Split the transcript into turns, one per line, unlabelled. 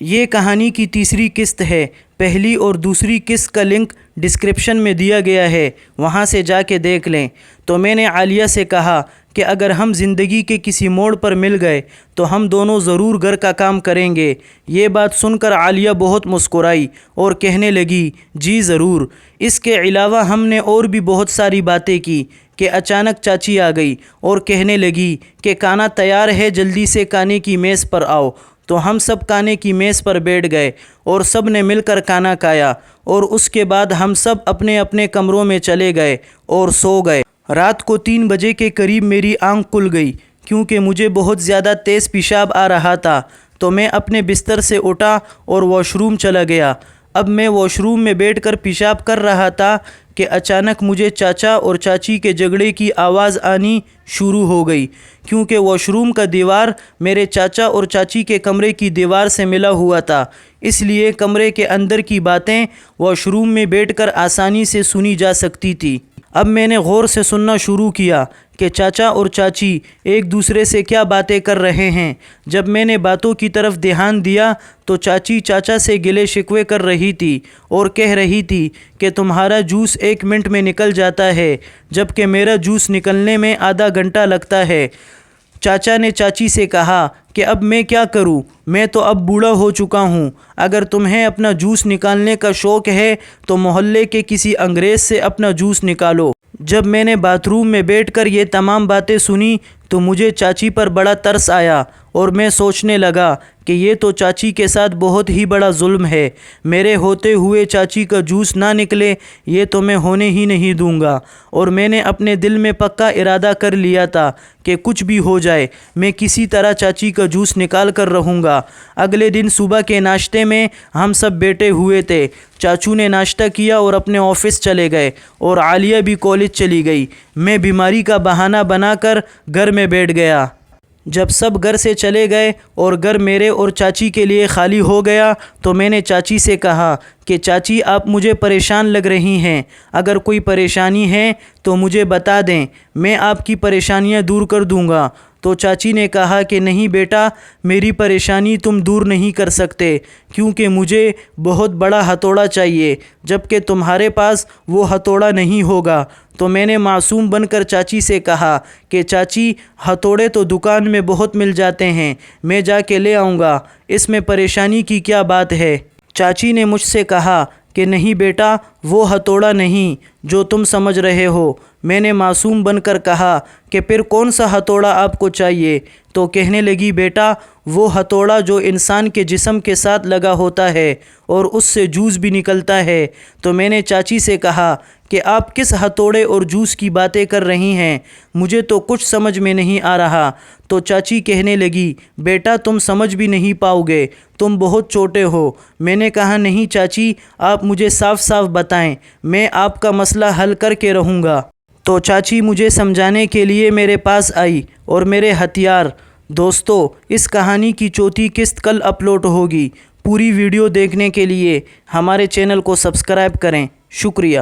یہ کہانی کی تیسری قسط ہے۔ پہلی اور دوسری قسط کا لنک ڈسکرپشن میں دیا گیا ہے، وہاں سے جا کے دیکھ لیں۔ تو میں نے عالیہ سے کہا کہ اگر ہم زندگی کے کسی موڑ پر مل گئے تو ہم دونوں ضرور گھر کا کام کریں گے۔ یہ بات سن کر عالیہ بہت مسکرائی اور کہنے لگی جی ضرور۔ اس کے علاوہ ہم نے اور بھی بہت ساری باتیں کی کہ اچانک چاچی آ گئی اور کہنے لگی کہ کھانا تیار ہے، جلدی سے کھانے کی میز پر آؤ۔ تو ہم سب کھانے کی میز پر بیٹھ گئے اور سب نے مل کر کھانا کھایا، اور اس کے بعد ہم سب اپنے اپنے کمروں میں چلے گئے اور سو گئے۔ رات کو 3 بجے کے قریب میری آنکھ کھل گئی کیونکہ مجھے بہت زیادہ تیز پیشاب آ رہا تھا، تو میں اپنے بستر سے اٹھا اور واش روم چلا گیا۔ اب میں واش روم میں بیٹھ کر پیشاب کر رہا تھا کہ اچانک مجھے چاچا اور چاچی کے جھگڑے کی آواز آنی شروع ہو گئی، کیونکہ واش روم کا دیوار میرے چاچا اور چاچی کے کمرے کی دیوار سے ملا ہوا تھا، اس لیے کمرے کے اندر کی باتیں واش روم میں بیٹھ کر آسانی سے سنی جا سکتی تھی۔ اب میں نے غور سے سننا شروع کیا کہ چاچا اور چاچی ایک دوسرے سے کیا باتیں کر رہے ہیں۔ جب میں نے باتوں کی طرف دھیان دیا تو چاچی چاچا سے گلے شکوے کر رہی تھی اور کہہ رہی تھی کہ تمہارا جوس 1 منٹ میں نکل جاتا ہے، جبکہ میرا جوس نکلنے میں آدھا گھنٹہ لگتا ہے۔ چاچا نے چاچی سے کہا کہ اب میں کیا کروں، میں تو اب بوڑھا ہو چکا ہوں، اگر تمہیں اپنا جوس نکالنے کا شوق ہے تو محلے کے کسی انگریز سے اپنا جوس نکالو۔ جب میں نے باتھ روم میں بیٹھ کر یہ تمام باتیں سنی تو مجھے چاچی پر بڑا ترس آیا اور میں سوچنے لگا کہ یہ تو چاچی کے ساتھ بہت ہی بڑا ظلم ہے۔ میرے ہوتے ہوئے چاچی کا جوس نہ نکلے یہ تو میں ہونے ہی نہیں دوں گا، اور میں نے اپنے دل میں پکا ارادہ کر لیا تھا کہ کچھ بھی ہو جائے میں کسی طرح چاچی کا جوس نکال کر رہوں گا۔ اگلے دن صبح کے ناشتے میں ہم سب بیٹھے ہوئے تھے۔ چاچو نے ناشتہ کیا اور اپنے آفس چلے گئے اور عالیہ بھی کالج چلی گئی۔ میں بیماری کا بہانہ بنا کر گھر میں بیٹھ گیا۔ جب سب گھر سے چلے گئے اور گھر میرے اور چاچی کے لیے خالی ہو گیا تو میں نے چاچی سے کہا کہ چاچی آپ مجھے پریشان لگ رہی ہیں، اگر کوئی پریشانی ہے تو مجھے بتا دیں، میں آپ کی پریشانیاں دور کر دوں گا۔ تو چاچی نے کہا کہ نہیں بیٹا، میری پریشانی تم دور نہیں کر سکتے، کیونکہ مجھے بہت بڑا ہتھوڑا چاہیے، جبکہ تمہارے پاس وہ ہتھوڑا نہیں ہوگا۔ تو میں نے معصوم بن کر چاچی سے کہا کہ چاچی ہتھوڑے تو دکان میں بہت مل جاتے ہیں، میں جا کے لے آؤں گا، اس میں پریشانی کی کیا بات ہے؟ چاچی نے مجھ سے کہا کہ نہیں بیٹا، وہ ہتھوڑا نہیں جو تم سمجھ رہے ہو۔ میں نے معصوم بن کر کہا کہ پھر کون سا ہتھوڑا آپ کو چاہیے؟ تو کہنے لگی بیٹا وہ ہتھوڑا جو انسان کے جسم کے ساتھ لگا ہوتا ہے اور اس سے جوس بھی نکلتا ہے۔ تو میں نے چاچی سے کہا کہ آپ کس ہتھوڑے اور جوس کی باتیں کر رہی ہیں، مجھے تو کچھ سمجھ میں نہیں آ رہا۔ تو چاچی کہنے لگی بیٹا تم سمجھ بھی نہیں پاؤ گے، تم بہت چھوٹے ہو۔ میں نے کہا نہیں چاچی، آپ مجھے صاف صاف بتائیں، میں آپ کا مسئلہ حل کر کے رہوں گا۔ تو چاچی مجھے سمجھانے کے لیے میرے پاس آئی اور میرے ہتھیار۔ دوستو، اس کہانی کی چوتھی قسط کل اپلوڈ ہوگی۔ پوری ویڈیو دیکھنے کے لیے ہمارے چینل کو سبسکرائب کریں۔ شکریہ۔